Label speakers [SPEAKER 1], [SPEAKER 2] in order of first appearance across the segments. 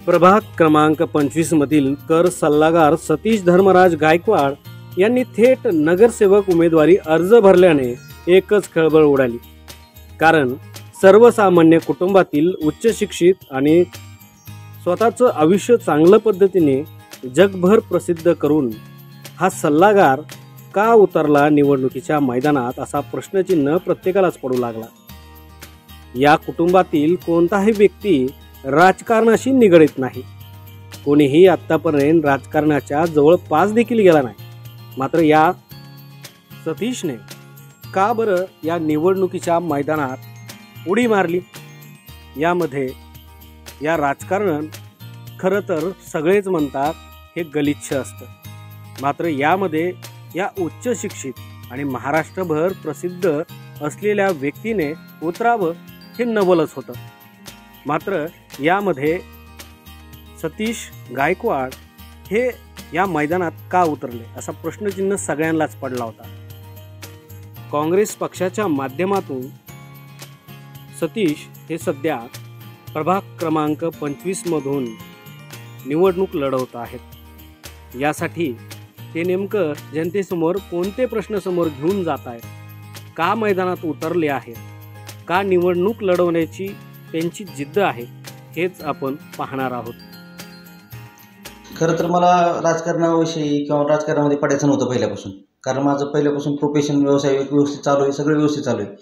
[SPEAKER 1] प्रभाग क्रमांक 25 मधील कर सल्लागार सतीश धर्मराज गायकवाड यांनी थेट नगरसेवक उमेदवारी अर्ज भरल्याने एकच खळबळ उडाली। कारण सर्वसामान्य कुटुंबातील उच्च शिक्षित आणि स्वतःचं आयुष्य चांगल्या पद्धतीने जगभर प्रसिद्ध करून हा सल्लागार का उतरला निवडणुकीच्या मैदानात, असा प्रश्नचिन्ह प्रत्येकालाच पडू लागला। या कुटुंबातील कोणताही व्यक्ती राजकारणाशी निगडित नाही, कोणीही आतापर्यंत राजकारणाच्या जवळपास देखील गेला नाही। मात्र या सतीशने का बरं या निवडणुकीच्या मैदानात उडी मारली? यामध्ये या राजकारण खरं तर सगळेच म्हणतात हे गलिच्छ असतं, मात्र यामध्ये या उच्च शिक्षित आणि महाराष्ट्रभर प्रसिद्ध असलेल्या व्यक्तीने उतरावं हे नवलच होतं। मात्र यामध्ये सतीश गायकवाड हे या मैदानात का उतरले, असा प्रश्नचिन्ह सगळ्यांनाच पडला होता। काँग्रेस पक्षाच्या माध्यमातून सतीश हे सध्या प्रभाग क्रमांक 25 मधून निवडणूक लढवत आहेत। यासाठी ते नेमकं जनतेसमोर कोणते प्रश्न समोर घेऊन जात आहेत, का मैदानात उतरले आहेत, का निवडणूक लढवण्याची त्यांची जिद्द आहे, हेच आपण पाहणार आहोत।
[SPEAKER 2] खरं तर मला राजकारणाविषयी किंवा राजकारणामध्ये पडायचं नव्हतं पहिल्यापासून, कारण माझं पहिल्यापासून प्रोफेशन व्यवसाय व्यवस्थित चालू आहे, सगळं व्यवस्थित चालू आहे।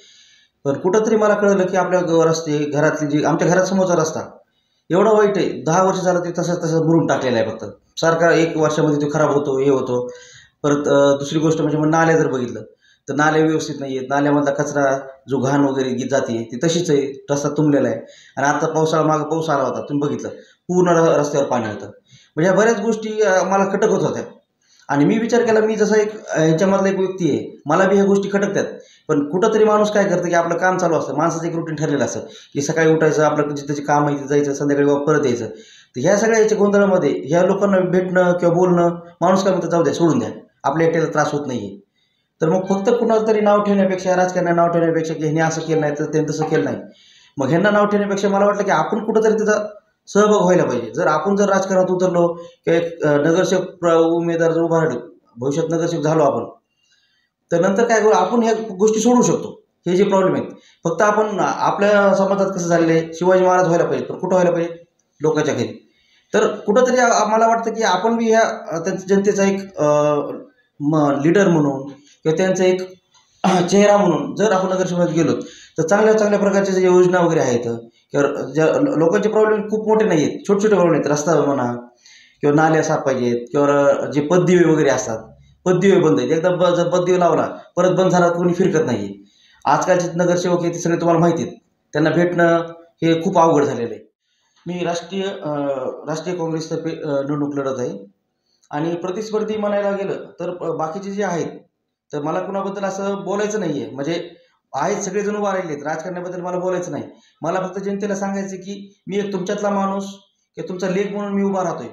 [SPEAKER 2] पण कुठंतरी मला कळलं की आपल्या रस्ते घरातली जी आमच्या घरासमोरचा रस्ता एवढा वाईट आहे, 10 वर्ष झालं ते तसं मुरून टाकलेलं आहे। फक्त सारखा 1 वर्षामध्ये तो खराब होतो, हे होतो। परत दुसरी गोष्ट म्हणजे मग नाल्या जर बघितलं तर नाल्या व्यवस्थित नाही आहेत, नाल्यामधला कचरा जो घाण वगैरे जाते ती तशीच आहे, रस्ता तुंबलेला आहे। आणि आता मागं पाऊस आला होता, तुम्ही बघितलं पूर्ण रस्त्यावर पाणी होतं। म्हणजे ह्या बऱ्याच गोष्टी मला खटक होत होत्या आणि मी विचार केला, मी जसा एक ह्यांच्यामधला एक व्यक्ती आहे, मला बी ह्या गोष्टी खटकतात। पण कुठंतरी माणूस काय करतं की आपलं काम चालू असतं, माणसाचं एक रुटीन ठरलेलं असतं की सकाळी उठायचं, आपलं जिथे काम आहे तिथे जायचं, संध्याकाळी परत यायचं। तर ह्या सगळ्या याच्या गोंधळामध्ये ह्या लोकांना भेटणं किंवा बोलणं, माणूस काय म्हणतं जाऊ द्या, सोडून द्या, आपल्या एकट्याला त्रास होत नाही आहे। तर मग फक्त कुणाला तरी नाव ठेवण्यापेक्षा, राजकारण्यांना नाव ठेवण्यापेक्षा की ह्यांनी असं केलं नाही तर त्यांनी तसं केलं नाही, मग ह्यांना नाव ठेवण्यापेक्षा मला वाटलं की आपण कुठंतरी त्याचा सहभाग व्हायला पाहिजे। जर आपण राजकारणात उतरलो किंवा एक नगरसेवक उमेदवार जर उभा राहिलो, भविष्यात नगरसेवक झालो आपण, तर नंतर काय करू, आपण ह्या गोष्टी सोडू शकतो। हे जे प्रॉब्लेम आहेत, फक्त आपण आपल्या समाजात कसं झालेलं आहे, शिवाजी महाराज व्हायला पाहिजे, पण कुठं व्हायला पाहिजे, लोकांच्या घरी। तर कुठंतरी मला वाटतं की आपण बी ह्या जनतेचा एक लीडर म्हणून किंवा त्यांचा एक चेहरा म्हणून जर आपण नगरसेवकात गेलो तर चांगल्या चांगल्या प्रकारच्या ज्या योजना वगैरे आहेत किंवा ज्या लोकांचे प्रॉब्लेम खूप मोठे नाही आहेत, छोटे छोटे प्रॉब्लेम आहेत, रस्ता म्हणा किंवा नाल्या साफ पाहिजेत किंवा जे पददिवे वगैरे असतात, पददिवे बंद आहेत, एकदा जर पददिवे लावला परत बंद झाला कोणी फिरकत नाही आहे। आजकालचे नगरसेवक आहेत ते सगळे तुम्हाला माहिती आहेत, त्यांना भेटणं हे खूप अवघड झालेलं आहे। मी राष्ट्रीय काँग्रेसतर्फे निवडणूक लढत आहे आणि प्रतिस्पर्धी म्हणायला गेलं तर बाकीचे जे आहेत, तर मला कुणाबद्दल असं बोलायचं नाही आहे, म्हणजे आहेत सगळेजण उभा राहिले आहेत, राजकारणाबद्दल मला बोलायचं नाही। मला फक्त जनतेला सांगायचं की मी एक तुमच्यातला माणूस किंवा तुमचा लेख म्हणून मी उभा राहतोय।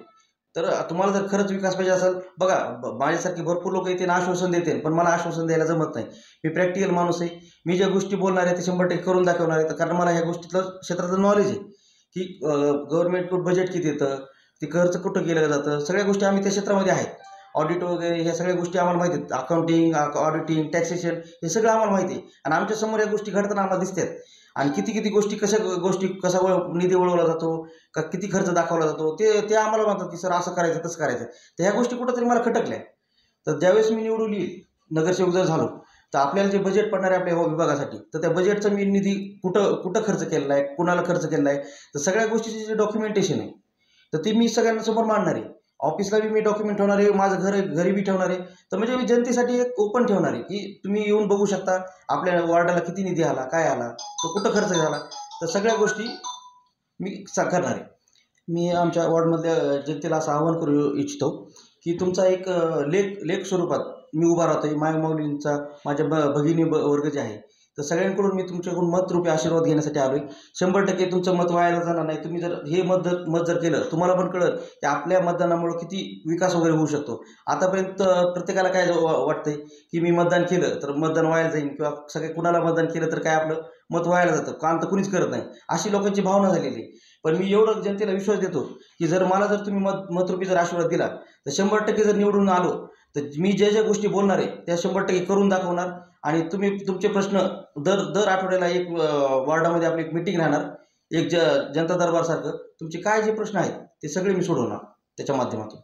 [SPEAKER 2] तर तुम्हाला जर खरंच विकास पाहिजे असेल, बघा माझ्यासारखे भरपूर लोक येते आश्वासन देते, पण मला आश्वासन द्यायला जमत नाही। मी प्रॅक्टिकल माणूस आहे, मी ज्या गोष्टी बोलणार आहे ते 100% करून दाखवणार आहे, कारण मला ह्या गोष्टीतलं क्षेत्रातलं नॉलेज आहे की गव्हर्नमेंट बजेट किती येतं, ते खर्च कुठं केलं जातं, सगळ्या गोष्टी आम्ही त्या क्षेत्रामध्ये आहेत। ऑडिट वगैरे ह्या सगळ्या गोष्टी आम्हाला माहिती आहेत, अकाउंटिंग, ऑडिटिंग, टॅक्सेशन, हे सगळं आम्हाला माहिती आहे आणि आमच्या समोर या गोष्टी घडताना आम्हाला दिसतात। आणि किती गोष्टी कसा निधी वळवला जातो, का किती खर्च दाखवला जातो, ते आम्हाला म्हणतात की सर असं करायचं तसं करायचं। तर ह्या गोष्टी कुठंतरी मला खटकल्या। तर ज्यावेळेस मी निवडून येईल, नगरसेवक जर झालो, तर आपल्याला जे बजेट पडणार आहे आपल्या विभागासाठी, तर त्या बजेटचा मी निधी कुठं खर्च केलेला आहे, कुणाला खर्च केलेला आहे, तर सगळ्या गोष्टीचे जे डॉक्युमेंटेशन आहे तर ते मी सगळ्यांसमोर मांडणार आहे। ऑफिसला बी मी डॉक्युमेंट ठेवणार आहे, माझं घरी बी ठेवणार आहे। तर म्हणजे मी जनतेसाठी एक ओपन ठेवणार आहे की तुम्ही येऊन बघू शकता आपल्या वॉर्डाला किती निधी आला, काय आला, तो कुठं खर्च झाला, तर सगळ्या गोष्टी मी करणार आहे। मी आमच्या वॉर्डमधल्या जनतेला असं आवाहन करू इच्छितो की तुमचा एक लेख स्वरूपात मी उभा राहतोय। माऊलींचा माझ्या भगिनी वर्ग जे आहे, तर सगळ्यांकडून मी तुमच्याकडून मतरूपी आशीर्वाद घेण्यासाठी आलोय। 100% तुमचं मत वायाला जाणार नाही। तुम्ही जर हे मत जर केलं, तुम्हाला पण कळलं की आपल्या मतदानामुळे किती विकास वगैरे होऊ शकतो। आतापर्यंत प्रत्येकाला काय वाटतंय की मी मतदान केलं तर मतदान वायाला जाईल किंवा कुणाला मतदान केलं तर काय आपलं मत वायाला जातं, काम तर कुणीच करत नाही, अशी लोकांची भावना झालेली आहे। पण मी एवढं जनतेला विश्वास देतो की जर मला जर तुम्ही मतरूपी जर आशीर्वाद दिला तर 100% जर निवडून आलो तर मी ज्या गोष्टी बोलणार आहे त्या 100% करून दाखवणार. आणि तुम्ही तुमचे प्रश्न दर आठवड्याला एक वॉर्डामध्ये आपली एक मीटिंग राहणार, एक जनता दरबारसारखं तुमचे काय जे प्रश्न आहेत ते सगळे मी सोडवणार त्याच्या माध्यमातून.